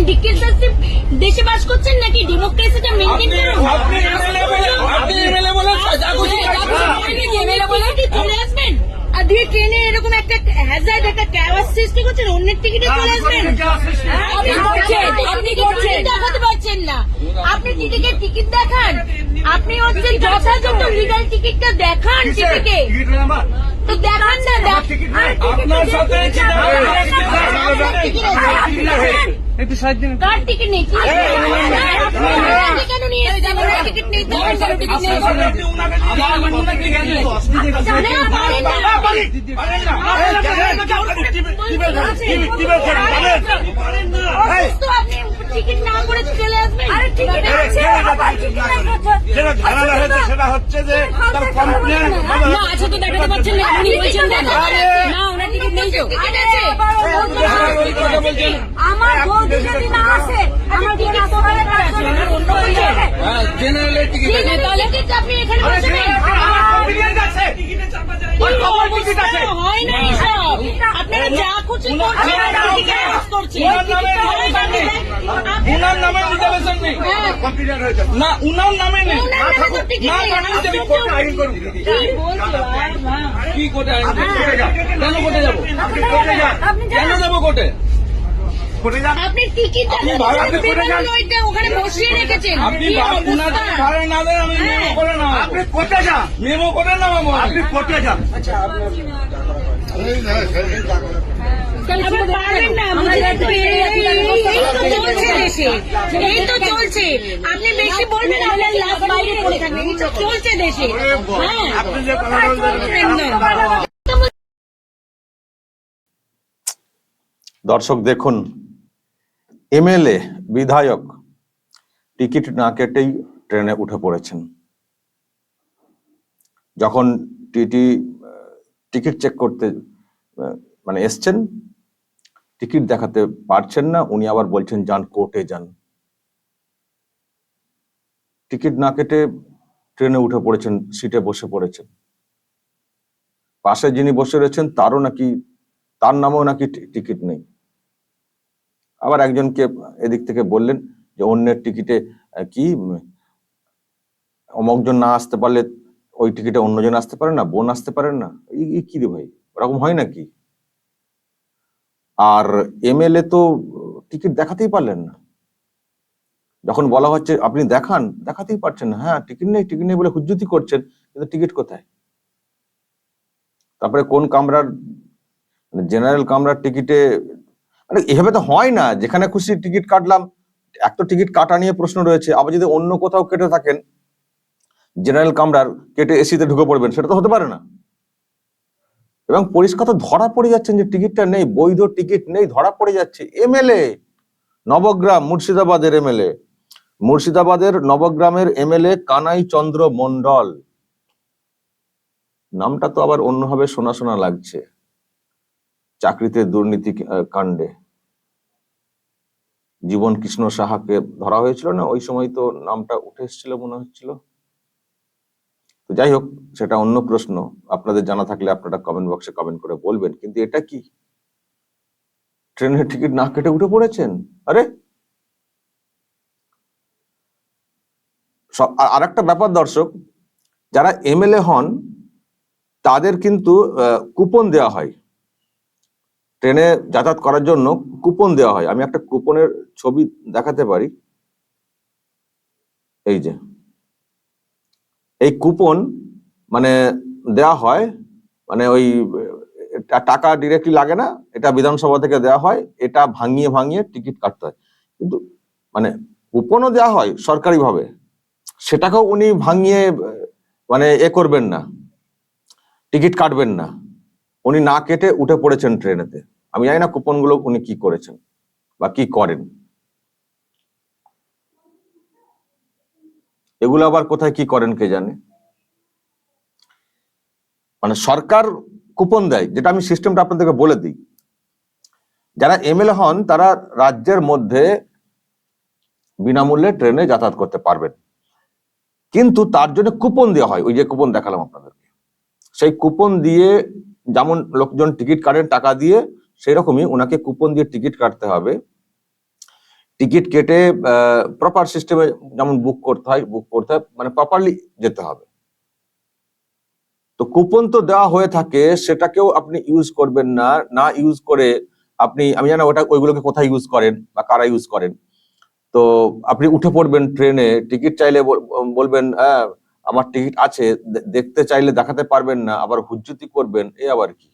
Dictatorship দেশে বাস করছেন নাকি ডেমোক্রেসিটা মেইনটেইন করুন। চলে আসবেন আর দিয়ে ট্রেনে এরকম একটা হ্যাজার্ড একটা ক্যাওয়াস সৃষ্টি করছেন, অন্যের টিকিটে চলে আসবেন। আপনি করছেন দেখাতে পারছেন না, আপনি টিকিট দেখান, আপনি হচ্ছে যথাযথ লিগাল টিকিটটা দেখান টিকিটে তো দেখান না। একটু সাইড দিন। কার টিকিট নেই কেন নিয়ে টিকিট নেই আপনি টিকিট না করে চলে আসবেন। সেটা হচ্ছে যে তার কমপ্লেন আচ্ছা তো দেখাতে পারছেন না, আপনি বলছেন না ওনার টিকিট নেই তো আমার বৌদি যদি না আসে আমার টিকিট অন্য জেনারেলের টিকিট আপনি এখানে বসবেন। হয় না এসব, আপনারা যা খুশি করছেন। উনার নামে রিজার্ভেশন নেই না, উনার নামে নেই কি কোর্টে আইন কেন কোর্টে যাবো, কেন যাবো কোর্টে? আপনি টিকিট ওখানে বসিয়ে রেখেছেন। আপনি ভাড়া না দেন আমি মেমো করে নামাবো। আপনি কোর্টে যান, মেমো করে নামাবো। আপনি কোর্টে যান। এই তো চলছে, আপনি বেশি বলবেন আপনার লাভ বাইরে পড়ে থাকবে, এই তো চলছে দেশে। আপনি যে কথা বলছেন দর্শক দেখুন, এমএলএ বিধায়ক টিকিট না কেটেই ট্রেনে উঠে পড়েছেন। যখন টিকিট চেক করতে মানে এসছেন, টিকিট দেখাতে পারছেন না, উনি আবার বলছেন যান কোর্টে যান। টিকিট না কেটে ট্রেনে উঠে পড়েছেন, সিটে বসে পড়েছেন। পাশে যিনি বসে রয়েছেন তার নামেও নাকি টিকিট নেই। আবার একজনকে এদিক থেকে বললেন যে অন্যের টিকিটে কি অমকজন না আসতে পারলে ওই টিকিটে অন্যজন আসতে পারে না, বোন আসতে পারেন না। এই কি রে ভাই, ওরকম হয় নাকি? আর এমএলএ তো টিকিট দেখাতেই পারলেন না। যখন বলা হচ্ছে আপনি দেখান, দেখাতেই পারছেন না। হ্যাঁ টিকিট নেই বলে হুজ্জুতি করছেন, কিন্তু টিকিট কোথায়? তারপরে কোন কামরার, জেনারেল কামরার টিকিটে, মানে এভাবে তো হয় না। যেখানে খুশি টিকিট কাটলাম, এক তো টিকিট কাটা নিয়ে প্রশ্ন রয়েছে, আবার যদি অন্য কোথাও কেটে থাকেন জেনারেল কামরার, কেটে এসিতে ঢুকে পড়বেন, সেটা তো হতে পারে না। এবং পরিষ্কার তো ধরা পড়ে যাচ্ছেন যে টিকিটটা নেই, বৈধ টিকিট নেই, ধরা পড়ে যাচ্ছে। এমএলএ নবগ্রাম, মুর্শিদাবাদের এমএলএ, মুর্শিদাবাদের নবগ্রামের এমএলএ কানাই চন্দ্র মন্ডল। নামটা তো আবার অন্যভাবে শোনা শোনা লাগছে। চাকরিতে দুর্নীতি কাণ্ডে জীবন কৃষ্ণ সাহাকে ধরা হয়েছিল না, ওই সময় তো নামটা উঠে এসেছিল মনে হচ্ছিল। তো যাই হোক, সেটা অন্য প্রশ্ন। আপনাদের জানা থাকলে আপনারা কমেন্ট বক্সে কমেন্ট করে বলবেন। কিন্তু এটা কি, ট্রেনের টিকিট না কেটে উঠে পড়েছেন? আরে আর একটা ব্যাপার দর্শক, যারা এমএলএ হন তাদের কিন্তু কুপন দেওয়া হয়, ট্রেনে যাতায়াত করার জন্য কুপন দেওয়া হয়। আমি একটা কুপনের ছবি দেখাতে পারি। এই যে এই কুপন মানে দেওয়া হয়, মানে ওই টাকা ডিরেক্টলি লাগে না, এটা বিধানসভা থেকে দেওয়া হয়, এটা ভাঙিয়ে টিকিট কাটতে হয়। কিন্তু মানে কুপনও দেওয়া হয় সরকারি ভাবে, সেটাকেও উনি ভাঙিয়ে মানে করবেন না, টিকিট কাটবেন না। উনি না কেটে উঠে পড়েছেন ট্রেনেতে। আমি জানি না কুপনগুলো উনি কি করেছেন বা কি করেন। এগুলো আবার কোথায় কি করেন কে জানে। মানে সরকার কুপন দেয়, যেটা আমি সিস্টেমটা আপনাদেরকে বলে দিই। যারা এমএলএ হন তারা রাজ্যের মধ্যে বিনামূল্যে ট্রেনে যাতায়াত করতে পারবেন, কিন্তু তার জন্য কুপন দেওয়া হয়। ওই যে কুপন দেখালাম আপনাদেরকে, সেই কুপন দিয়ে যেমন লোকজন টিকিট কাটেন টাকা দিয়ে, সেই রকমই ওনাকে কুপন দিয়ে টিকিট কাটতে হবে। টিকিট কেটে প্রপার সিস্টেমে যেমন বুক করতে হয় মানে প্রপারলি যেতে হবে। তো কুপন তো দেওয়া হয়ে থাকে, সেটাকেও আপনি ইউজ করবেন না। না ইউজ করে আপনি, আমি জানি না ওইগুলোকে কোথায় ইউজ করেন বা কারা ইউজ করেন। তো আপনি উঠে পড়বেন ট্রেনে, টিকিট চাইলে বলবেন হ্যাঁ আমার টিকিট আছে, দেখতে চাইলে দেখাতে পারবেন না, আবার হুজ্জুতি করবেন, এ আবার কি?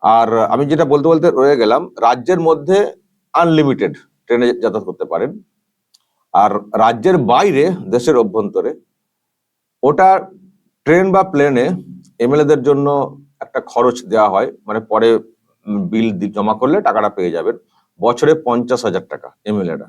আর আমি যেটা বলতে বলতে রয়ে গেলাম, রাজ্যের মধ্যে আনলিমিটেড ট্রেনে যাতায়াত করতে পারেন, আর রাজ্যের বাইরে দেশের অভ্যন্তরে ওটা ট্রেন বা প্লেনে এমএলএদের জন্য একটা খরচ দেওয়া হয়, মানে পরে বিল জমা করলে টাকাটা পেয়ে যাবেন। বছরে 50,000 টাকা এমএলএরা।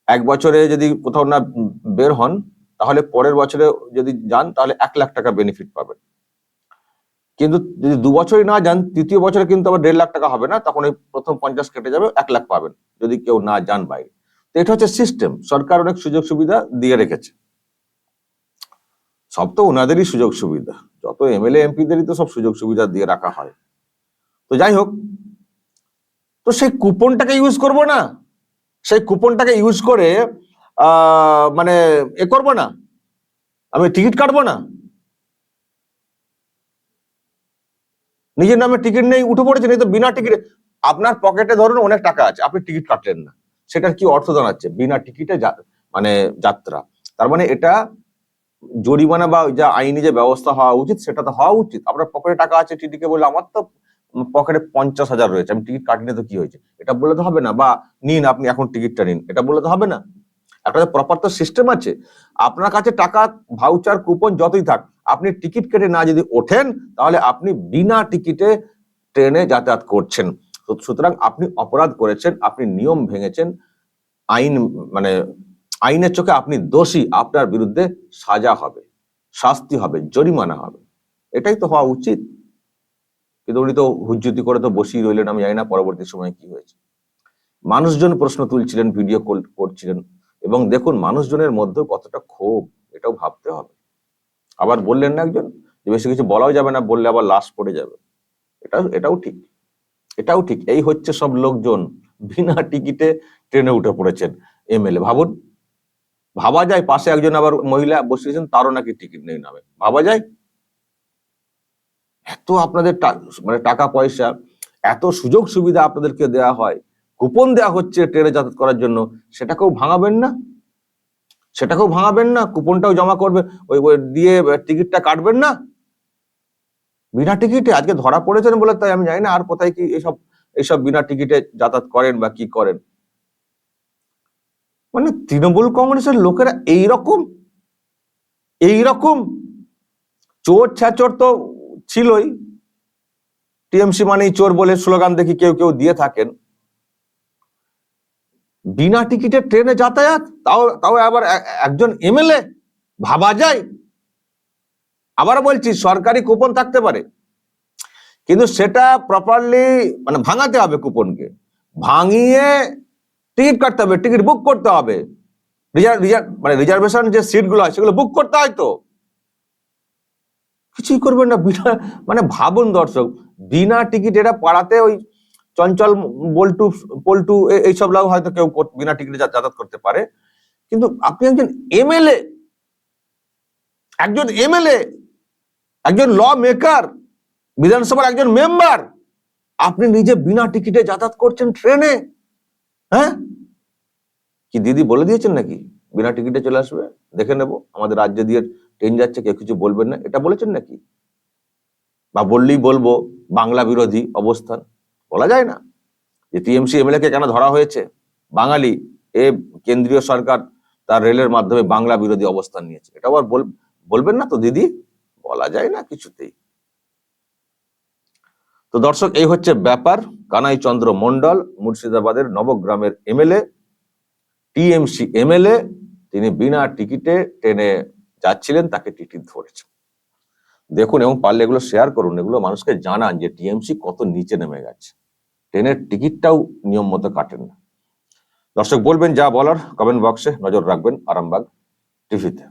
1 বছরে যদি কোথাও না বের হন, তাহলে পরের বছরে যদি যান তাহলে 1 লাখ টাকা বেনিফিট পাবেন। কিন্তু যদি 2 বছরই না যান, তৃতীয় বছরে কিন্তু আবার 1.5 লাখ টাকা হবে না, তখন ওই প্রথম 50 কেটে যাবে, 1 লাখ পাবেন যদি কেউ না যান বাইরে। তো এটা হচ্ছে সিস্টেম, সরকার অনেক সুযোগ সুবিধা দিয়ে রেখেছে। সব তো ওনাদেরই সুযোগ সুবিধা, যত এমএলএ এমপিদেরই তো সব সুযোগ সুবিধা দিয়ে রাখা হয়। তো যাই হোক, তো সেই কুপনটাকে ইউজ করব না, সেই কুপনটাকে ইউজ করে মানে করবো না, আমি টিকিট কাটবো না। নিজের নামে টিকিট নেই, উঠে পড়েছেন, এই তো বিনা টিকিটে। আপনার পকেটে ধরুন অনেক টাকা আছে, আপনি টিকিট কাটলেন না, সেটার কি অর্থ দাঁড়াচ্ছে? বিনা টিকিটে মানে যাত্রা। তার মানে এটা জরিমানা বা যা আইনি যে ব্যবস্থা হওয়া উচিত সেটা তো হওয়া উচিত। আপনার পকেটে টাকা আছে, টিটিকে বলে আমার তো পকেটে 50,000 রয়েছে, আমি টিকিট কাটিনি, তো কি হয়েছে? এটা বললে তো হবে না। বা নিন, আপনি এখন টিকিটটা নিন, এটা বললে তো হবে না। একটা প্রপার তো সিস্টেম আছে। আপনার কাছে টাকা, ভাউচার, কুপন যতই থাক, আপনি টিকিট কেটে না যদি ওঠেন, তাহলে আপনি বিনা টিকিটে ট্রেনে যাতায়াত করছেন। সুতরাং আপনি অপরাধ করেছেন, আপনি নিয়ম ভেঙেছেন, আইন মানে আইনের চোখে আপনি দোষী, আপনার বিরুদ্ধে সাজা হবে, শাস্তি হবে, জরিমানা হবে। এটাই তো হওয়া উচিত। কিন্তু উনি তো হুজ্জুতি করে তো বসেই রইলেন। আমি জানি না পরবর্তী সময়ে কি হয়েছে। মানুষজন প্রশ্ন তুলছিলেন, ভিডিও করছিলেন, এবং দেখুন মানুষজনের মধ্যে কতটা ক্ষোভ, এটাও ভাবতে হবে। আবার বললেন না একজন যে বেশি কিছু বলাও যাবে না, বললে আবার লাশ পড়ে যাবে। এটাও ঠিক, এটাও ঠিক। এই হচ্ছে সব লোকজন বিনা টিকিটে ট্রেনে উঠে পড়েছেন এমএলএ। ভাবুন, ভাবা যায়? পাশে একজন আবার মহিলা বসিয়েছেন, তারও নাকি টিকিট নেই নামে। ভাবা যায়? এত আপনাদের মানে টাকা পয়সা, এত সুযোগ সুবিধা আপনাদেরকে দেওয়া হয়, কুপন দেওয়া হচ্ছে ট্রেনে যাতায়াত করার জন্য, সেটাকেও ভাঙাবেন না? সেটাকেও ভাঙাবেন না? কুপনটাও জমা করবে, ওই দিয়ে টিকিটটা কাটবেন না বিনা টিকিটে? আজকে ধরা পড়েছেন বলে তাই আমি জানি না আর কোথায় কি এইসব বিনা টিকিটে যাতায়াত করেন বা কি করেন। মানে তৃণমূল কংগ্রেসের লোকেরা এইরকম চোর ছ্যাচোর তো ছিলই। টিএমসি মানেই চোর বলে স্লোগান দেখি কেউ কেউ দিয়ে থাকেন। বিনা টিকিটে ট্রেনে যাতায়াত, তাও আবার একজন এমএলএ! ভাবা যায়? আবার বলছি, সরকারি কুপন থাকতে পারে, কিন্তু সেটা প্রপারলি মানে ভাঙাতে হবে। কুপনকে ভাঙিয়ে টিকিট কাটতে হবে, টিকিট বুক করতে হবে। মানে রিজার্ভেশন যে সিট গুলো হয় সেগুলো বুক করতে হয়। তো কিছুই করবেন না বিনা, মানে ভাবুন দর্শক, বিনা টিকিট। এরা পাড়াতে ওই চঞ্চল, পল্টু এইসব লোক হয়তো কেউ বিনা টিকিটে যাতায়াত করতে পারে, কিন্তু আপনি একজন এমএলএ, একজন ল মেকার, বিধানসভার একজন মেম্বার, আপনি নিজে বিনা টিকিটে যাতায়াত করছেন ট্রেনে। হ্যাঁ, কি দিদি বলে দিয়েছেন নাকি বিনা টিকিটে চলে আসবে, দেখে নেব, আমাদের রাজ্য দিয়ে ট্রেন যাচ্ছে, কেউ কিছু বলবেন না, এটা বলেছেন নাকি? বা বললেই বলবো বাংলা বিরোধী অবস্থান, বলা যায় না? যে টিএমসি এমএলএ কে কেন ধরা হয়েছে? বাঙালি, কেন্দ্রীয় সরকার তার রেলের মাধ্যমে বাংলা বিরোধী অবস্থান নিয়েছে, এটা আবার বলবেন না তো দিদি? বলা যায় না কিছুতেই। তো দর্শক, এই হচ্ছে ব্যাপার। কানাই চন্দ্র মন্ডল, মুর্শিদাবাদের নবগ্রামের এমএলএ, টিএমসি এমএলএ, তিনি বিনা টিকিটে ট্রেনে যাচ্ছিলেন, তাকে টিকিট ধরেছে। দেখুন, এবং পারলে এগুলো শেয়ার করুন, এগুলো মানুষকে জানান যে টিএমসি কত নিচে নেমে গেছে, ট্রেনের টিকিটটাও নিয়ম মতো কাটেন না। দর্শক, বলবেন যা বলার, কমেন্ট বক্সে নজর রাখবেন আরামবাগ টিভিতে।